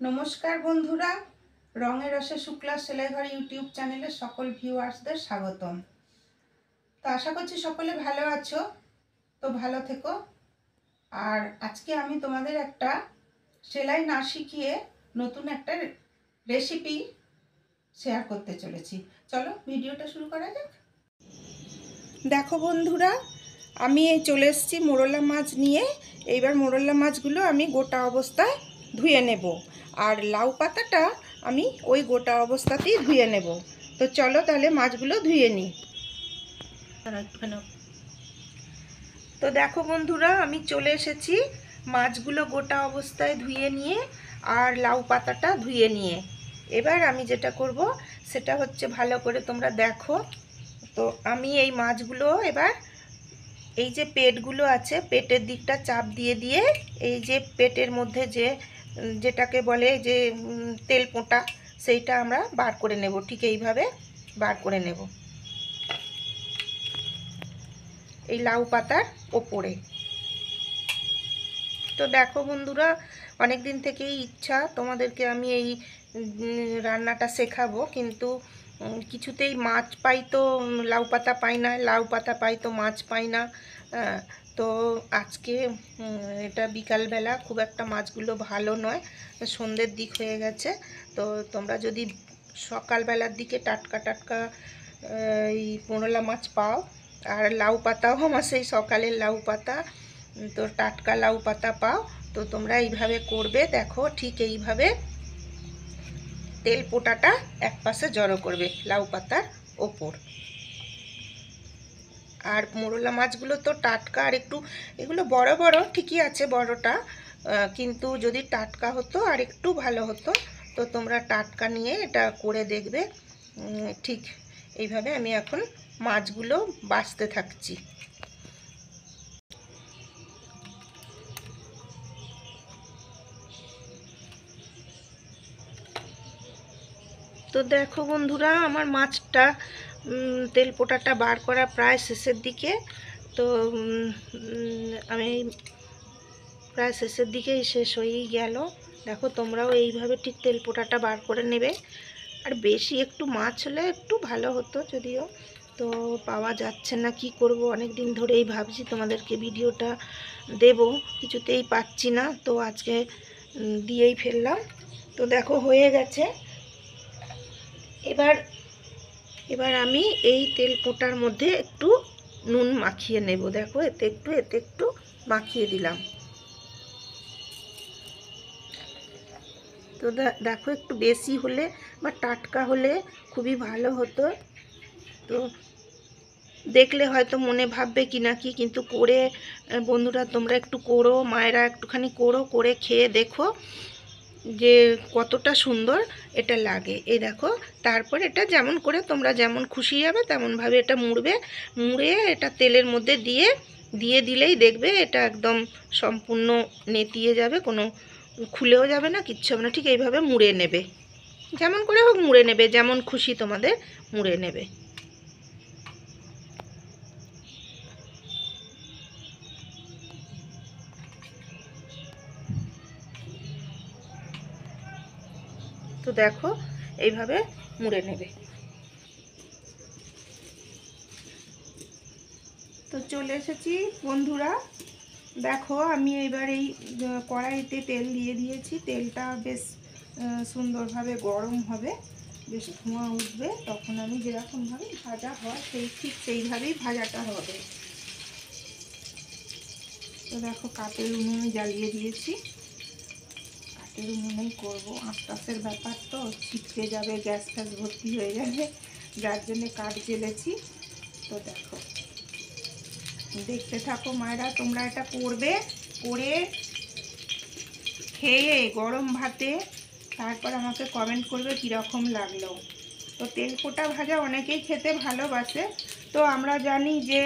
নমস্কার বন্ধুরা, রঙে রসে শুক্লা সেলাইঘর ইউটিউব চ্যানেলে সকল ভিউয়ার্সদের স্বাগতম। তো আশা করছি সকলে ভালো আছো, তো ভালো থেকো। আর আজকে আমি তোমাদের একটা সেলাই না শিখিয়ে নতুন একটা রেসিপি শেয়ার করতে চলেছি। চলো ভিডিওটা শুরু করা যাক। দেখো বন্ধুরা, আমি চলে এসেছি মোরলা মাছ নিয়ে। এইবার মোরলা মাছগুলো আমি গোটা অবস্থায় ধুয়ে নেব, আর লাউ পাতাটা আমি ওই গোটা অবস্থাতেই ধুয়ে নেব। তো চলো তাহলে মাছগুলো ধুয়ে নিই। তো দেখো বন্ধুরা, আমি চলে এসেছি মাছগুলো গোটা অবস্থায় ধুয়ে নিয়ে আর লাউ পাতাটা ধুয়ে নিয়ে। এবার আমি যেটা করব সেটা হচ্ছে, ভালো করে তোমরা দেখো। তো আমি এই মাছগুলো এবার এই যে পেটগুলো আছে, পেটের দিকটা চাপ দিয়ে দিয়ে এই যে পেটের মধ্যে যেটাকে বলে যে তেল পোঁটা, সেইটা আমরা বার করে নেব। ঠিক এইভাবে বার করে নেব এই লাউ পাতার ওপরে। তো দেখো বন্ধুরা, অনেক দিন থেকেই ইচ্ছা তোমাদেরকে আমি এই রান্নাটা শেখাবো, কিন্তু কিছুতেই মাছ পাই তো লাউ পাতা পাই না, লাউ পাতা পাই তো মাছ পাই না। তো আজকে এটা বিকালবেলা, খুব একটা মাছগুলো ভালো নয়, সন্ধ্যের দিক হয়ে গেছে। তো তোমরা যদি সকালবেলার দিকে টাটকা টাটকা এই মোরলা মাছ পাও, আর লাউ পাতাও আমার সেই সকালের লাউ পাতা, তো টাটকা লাউ পাতা পাও, তো তোমরা এইভাবে করবে। দেখো ঠিক এইভাবে তেল পোটাটা এক পাশে জড়ো করবে লাউ পাতার ওপর। আর মোরলা মাছগুলো তো টাটকা, আর একটু এগুলো বড় বড় ঠিকই আছে বড়টা, কিন্তু যদি টাটকা হতো আর একটু ভালো হতো। তো তোমরা টাটকা নিয়ে এটা করে দেখবে। ঠিক এইভাবে আমি এখন মাছগুলো বাছতে থাকছি। তো দেখো বন্ধুরা, আমার মাছটা তেল পোটাটা বার করা প্রায় শেষের দিকে। তো আমি প্রায় শেষের দিকেই শেষ হয়েই গেল। দেখো তোমরাও এইভাবে ঠিক তেল পোটাটা বার করে নেবে। আর বেশি একটু মাছ হলে একটু ভালো হতো, যদিও তো পাওয়া যাচ্ছে না, কি করব। অনেক দিন ধরেই ভাবছি তোমাদেরকে ভিডিওটা দেব, কিছুতেই পাচ্ছি না, তো আজকে দিয়েই ফেললাম। তো দেখো হয়ে গেছে। এবার আমি এই তেল পোটার মধ্যে একটু নুন মাখিয়ে নেব। দেখো এতে একটু মাখিয়ে দিলাম। তো দেখো একটু বেশি হলে বা টাটকা হলে খুবই ভালো হতো। তো দেখলে হয়তো মনে ভাববে কি না কি, কিন্তু করে বন্ধুরা তোমরা একটু করো, মায়েরা একটুখানি করে খেয়ে দেখো যে কতটা সুন্দর এটা লাগে। এই দেখো, তারপর এটা যেমন করে তোমরা যেমন খুশি হবে তেমনভাবে এটা মুড়ে এটা তেলের মধ্যে দিয়ে দিলেই দেখবে এটা একদম সম্পূর্ণ নেতিয়ে যাবে, কোনো খুলেও যাবে না, কিচ্ছু হবে না। ঠিক এইভাবে মুড়ে নেবে, যেমন করে হোক মুড়ে নেবে, যেমন খুশি তোমাদের মুড়ে নেবে। তো দেখো এইভাবে মুড়ে নেবে। তো চলে এসেছি বন্ধুরা, দেখো আমি এবার এই কড়াইতে তেল দিয়ে দিয়েছি। তেলটা বেশ সুন্দরভাবে গরম হবে, বেশ ধোঁয়া উঠবে, তখন আমি যেরকমভাবে ভাজা হয় ঠিক সেইভাবেই ভাজাটা হবে। তো দেখো কাঠের উনুনে জ্বালিয়ে দিয়েছি, কাঠের উনুনেই করবো। আস্তে ব্যাপার তো ছিটকে যাবে, গ্যাস ফ্যাস ভর্তি হয়ে যাবে, যার জন্যে কাঠ জ্বেলেছি। তো দেখো দেখতে থাকো মায়েরা, তোমরা এটা করবে, করে খেয়ে গরম ভাতে তারপর আমাকে কমেন্ট করবে কীরকম লাগলো। তো তেল পোটা ভাজা অনেকেই খেতে ভালোবাসে। তো আমরা জানি যে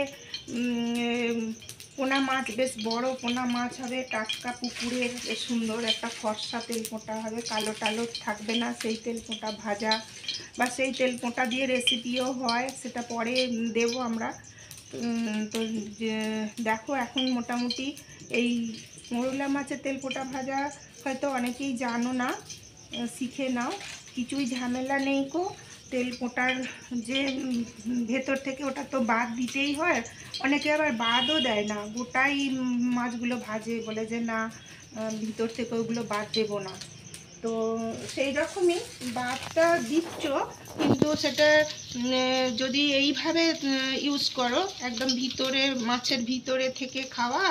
পোনা মাছ, বেশ বড় পোনা মাছ হবে, টাটকা পুকুরের, বেশ সুন্দর একটা ফর্সা তেল পোঁটা হবে, কালো টালো থাকবে না। সেই তেল পোঁটা ভাজা বা সেই তেল পোঁটা দিয়ে রেসিপিও হয়, সেটা পরে দেব আমরা। তো দেখো এখন মোটামুটি এই মোরলা মাছের তেল পোঁটা ভাজা হয়তো অনেকেই জানো না, শিখে নাও, কিছুই ঝামেলা নেই কো। তেল পোটার যে ভেতর থেকে ওটা তো বাদ দিতেই হয়, অনেকে আবার বাদও দেয় না, গোটাই মাছগুলো ভাজে, বলে যে না ভিতর থেকে ওগুলো বাদ দেবো না। তো সেই রকমই বাদটা দিচ্ছ, কিন্তু সেটা যদি এইভাবে ইউজ করো, একদম ভিতরে মাছের ভিতরে থেকে খাওয়া,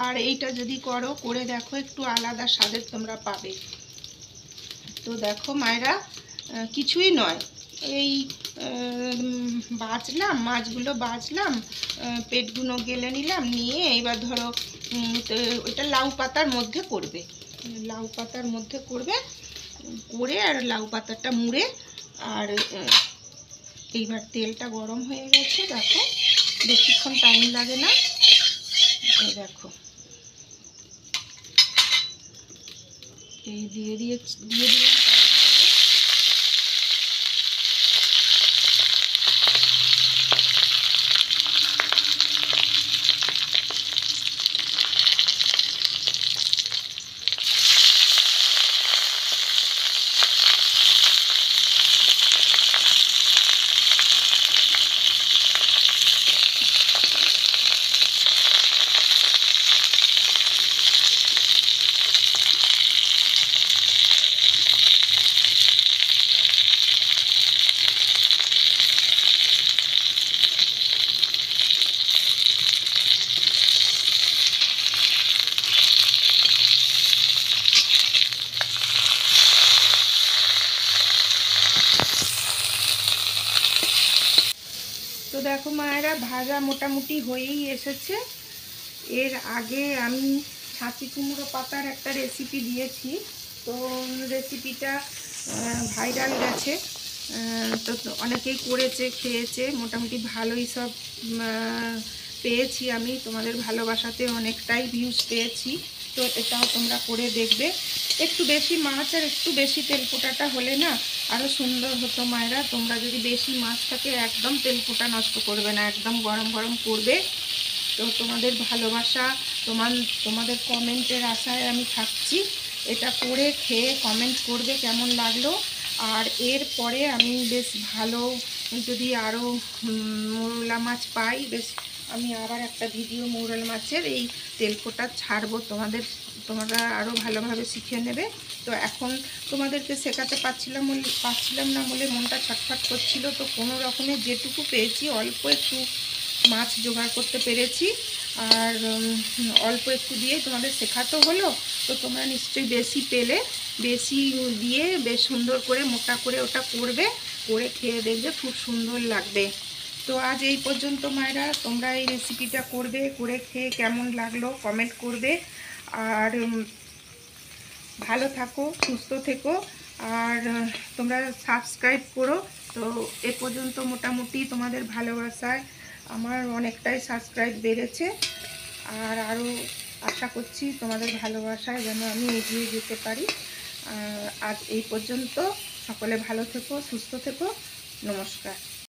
আর এইটা যদি করো, করে দেখো একটু আলাদা স্বাদের তোমরা পাবে। তো দেখো মায়েরা, কিছুই নয়, এই বাছলাম মাছগুলো, বাছলাম, পেটগুলো গেলে নিলাম, নিয়ে এবার ধরো ওইটা লাউ পাতার মধ্যে করবে, লাউ পাতার মধ্যে করবে, করে আর লাউ পাতাটা মুড়ে, আর এইবার তেলটা গরম হয়ে গেছে, দেখো বেশিক্ষণ টাইম লাগে না। এই দেখো, এই দিয়ে দিলাম। তো দেখো মায়েরা, ভাজা মোটামুটি হয়েই এসেছে। এর আগে আমি ছাঁচি কুমড়ো পাতার একটা রেসিপি দিয়েছি, তো রেসিপিটা ভাইরাল গেছে, তো অনেকেই করেছে, খেয়েছে, মোটামুটি ভালোই সব পেয়েছি আমি, তোমাদের ভালোবাসাতে অনেকটাই ভিউজ পেয়েছি। তো এটাও তোমরা করে দেখবে। একটু বেশি মাছ আর একটু বেশি তেলপোটাটা হলে না আরও সুন্দর হতো মায়েরা। তোমরা যদি বেশি মাছ থাকে, একদম তেলপোটা নষ্ট করবে না, একদম গরম গরম করবে। তো তোমাদের ভালোবাসা, তোমাদের কমেন্টের আশায় আমি থাকছি। এটা করে খেয়ে কমেন্ট করবে কেমন লাগলো। আর এরপরে আমি বেশ ভালো, যদি আরও মৌরলা মাছ পাই, বেশ আমি আবার একটা ভিডিও মৌরলা মাছের এই তেলপোটা ছাড়বো, তোমরা আরও ভালোভাবে শিখে নেবে। তো এখন তোমাদেরকে শেখাতে পারছিলাম না বলে মনটা ছটফট করছিল। তো কোনো রকমে যেটুকু পেয়েছি, অল্প একটু মাছ জোগাড় করতে পেরেছি, আর অল্প একটু দিয়ে তোমাদের শেখাতে হলো। তো তোমরা নিশ্চয়ই বেশি পেলে বেশি দিয়ে বেশ সুন্দর করে মোটা করে ওটা করবে, করে খেয়ে দেখবে খুব সুন্দর লাগবে। তো আজ এই পর্যন্ত মায়েরা, তোমরা এই রেসিপিটা করবে, করে খেয়ে কেমন লাগলো কমেন্ট করবে। আর ভালো থাকো, সুস্থ থেকো, আর তোমরা সাবস্ক্রাইব করো। তো এ পর্যন্ত মোটামুটি তোমাদের ভালোবাসায় আমার অনেকটাই সাবস্ক্রাইব বেড়েছে, আর আরও আশা করছি তোমাদের ভালোবাসায় যেন আমি এগিয়ে যেতে পারি। আজ এই পর্যন্ত, সকলে ভালো থেকো, সুস্থ থেকো, নমস্কার।